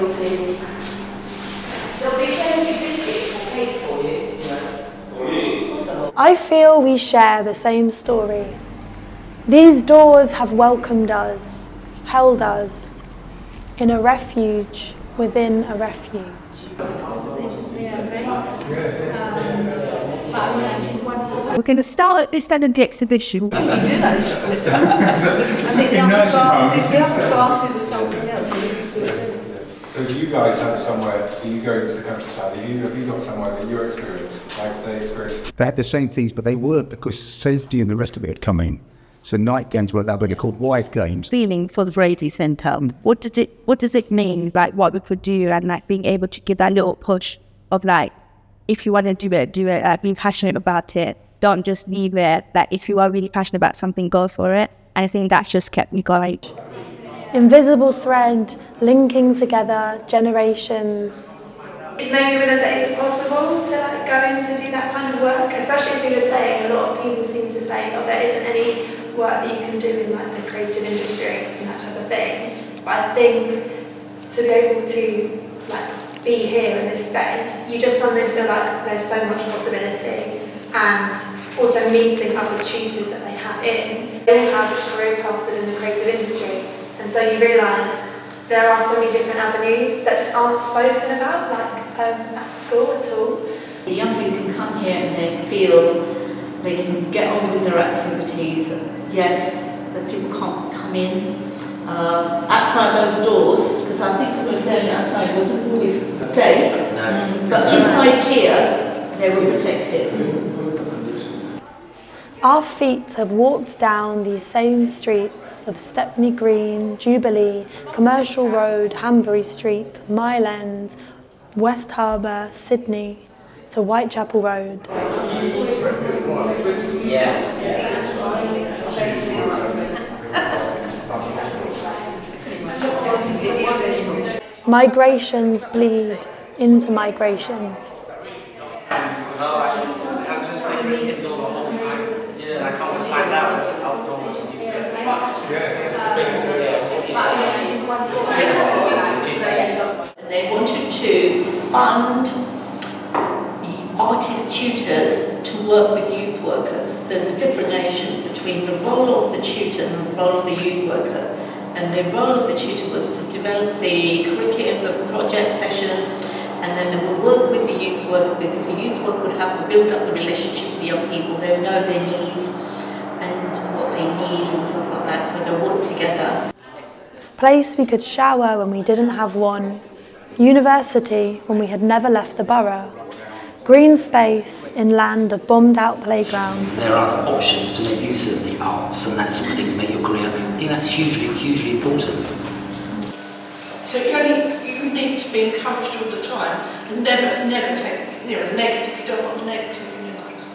guilty. There'll be plenty of biscuits and cake for you. I feel we share the same story. These doors have welcomed us, held us, in a refuge within a refuge. We're going to start at this end of the exhibition. You did actually. I think the other classes are something else. So do you guys have somewhere, do you go into the countryside, have you got somewhere that you experience, like they experienced? They had the same things, but they weren't, because safety and the rest of it had come in. So night games were allowed, but they're called wife games. Feeling for the Brady Centre. What does it mean, like what we could do, and like being able to give that little push of like, if you want to do it, like being passionate about it. Don't just leave it, like if you are really passionate about something, go for it. And I think that's just kept me going. Invisible thread linking together generations. It's made me realise that it's possible to like go in to do that kind of work, especially as you were saying, a lot of people seem to say, oh, there isn't any work that you can do in like the creative industry and that type of thing. But I think to be able to like be here in this space, you just suddenly feel like there's so much possibility, and also meeting other tutors that they have in. They all have career paths within the creative industry, and so you realise there are so many different avenues that just aren't spoken about, like at school at all. The young people can come here and they feel they can get on with their activities. Yes, the people can't come in outside those doors, because I think someone was saying outside wasn't always safe, but inside here they were protected. Our feet have walked down these same streets of Stepney Green, Jubilee, Commercial Road, Hanbury Street, Mile End, West Harbour, Sydney, to Whitechapel Road. Migrations bleed into migrations. They wanted to fund artist tutors to work with youth workers. There's a differentiation between the role of the tutor and the role of the youth worker. And the role of the tutor was to develop the curriculum, the project sessions, and then they would work with the youth worker, because the youth worker would have to build up the relationship with the young people. They would know their needs and what they need and stuff like that, so they work together. Place we could shower when we didn't have one. University when we had never left the borough. Green space in land of bombed out playgrounds. There are other options to make use of the arts and that sort of thing to make your career. I think that's hugely important. So you need to be encouraged all the time and never take the negative. You don't want the negative in your lives.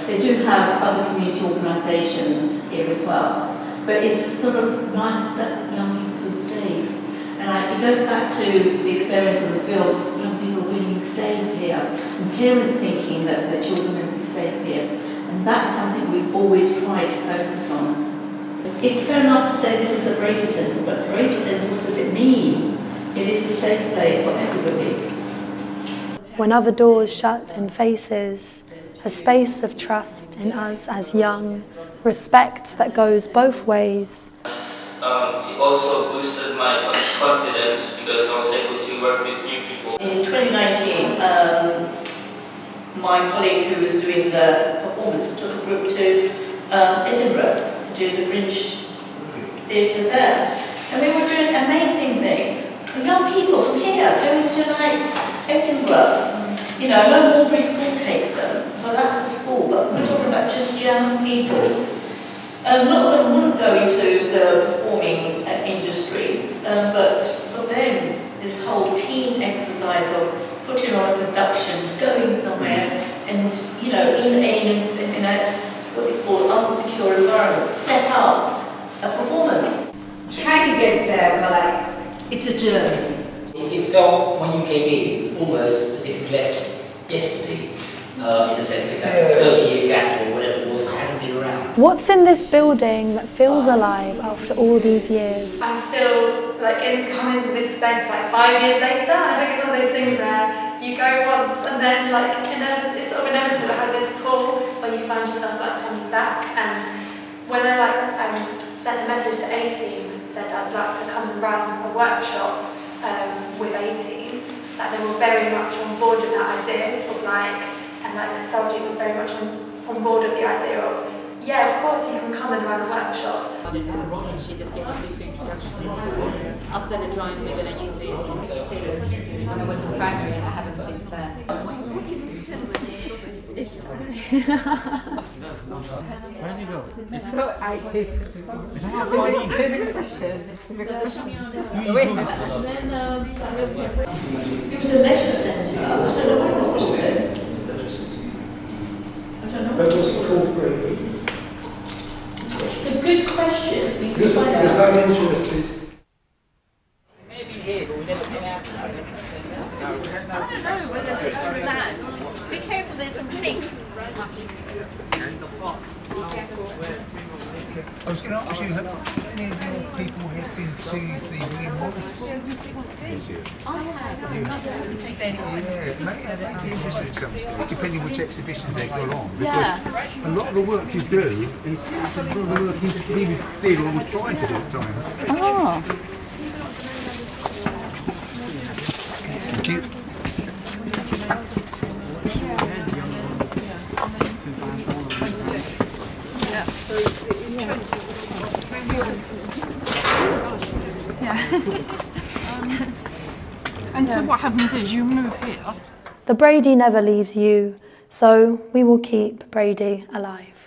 They do have other community organisations here as well, but it's sort of nice that young people feel safe. And it goes back to the experience of the film, young people really safe here, and parents thinking that the children will be safe here. And that's something we've always tried to focus on. It's fair enough to say this is a Brady Centre, but Brady Centre, what does it mean? It is a safe place for everybody. When other doors shut in faces, a space of trust in us as young, respect that goes both ways. It also boosted my confidence because I was able to work with new people. In 2019, my colleague who was doing the performance took a group to Edinburgh to do the Fringe Theatre there. And we were doing amazing things. The young people from here going to like Edinburgh. You know, no Mulberry School takes them, but that's the school, but we're talking about just young people. A lot of them wouldn't go into the performing industry, but for them, this whole team exercise of putting on a production, going somewhere, and in a what they call unsecure environment, set up a performance. Trying to get there, but like it's a journey. It felt when you came in almost as if you left yesterday, in the sense of that 30-year gap or whatever it was, I hadn't been around. What's in this building that feels alive after all these years? I'm still like come into this space like 5 years later. I think it's one of those things where you go once and then like it's sort of inevitable. It has this pull where you find yourself like coming back. And when I sent a message to A-Team and said I'd like to come and run a workshop with A-Team, that they were very much on board with that idea of like, and like the subject was very much on board with the idea of, yeah, of course you can come and run a workshop. She just gave a brief introduction. After the drawing, we're going to use the page. And I was in primary and I haven't finished that. Where does he go? It's so I It was a leisure centre. I don't know what it was called then. I don't know. But was it called Brady? It's a good question. We can Because find out. I'm interested. Maybe here, but we never been out. I don't know whether it's through that. Be careful, there's some pink. I was going to ask you, have any of your people have been to the William Morris Museum? I have. Yeah, it may be interesting at some stage, depending which exhibitions they've got on, because a lot of the work you do is a lot of the work he did or was trying to do at times. Oh. Thank you. And so what happens is you move here. The Brady never leaves you, so we will keep Brady alive.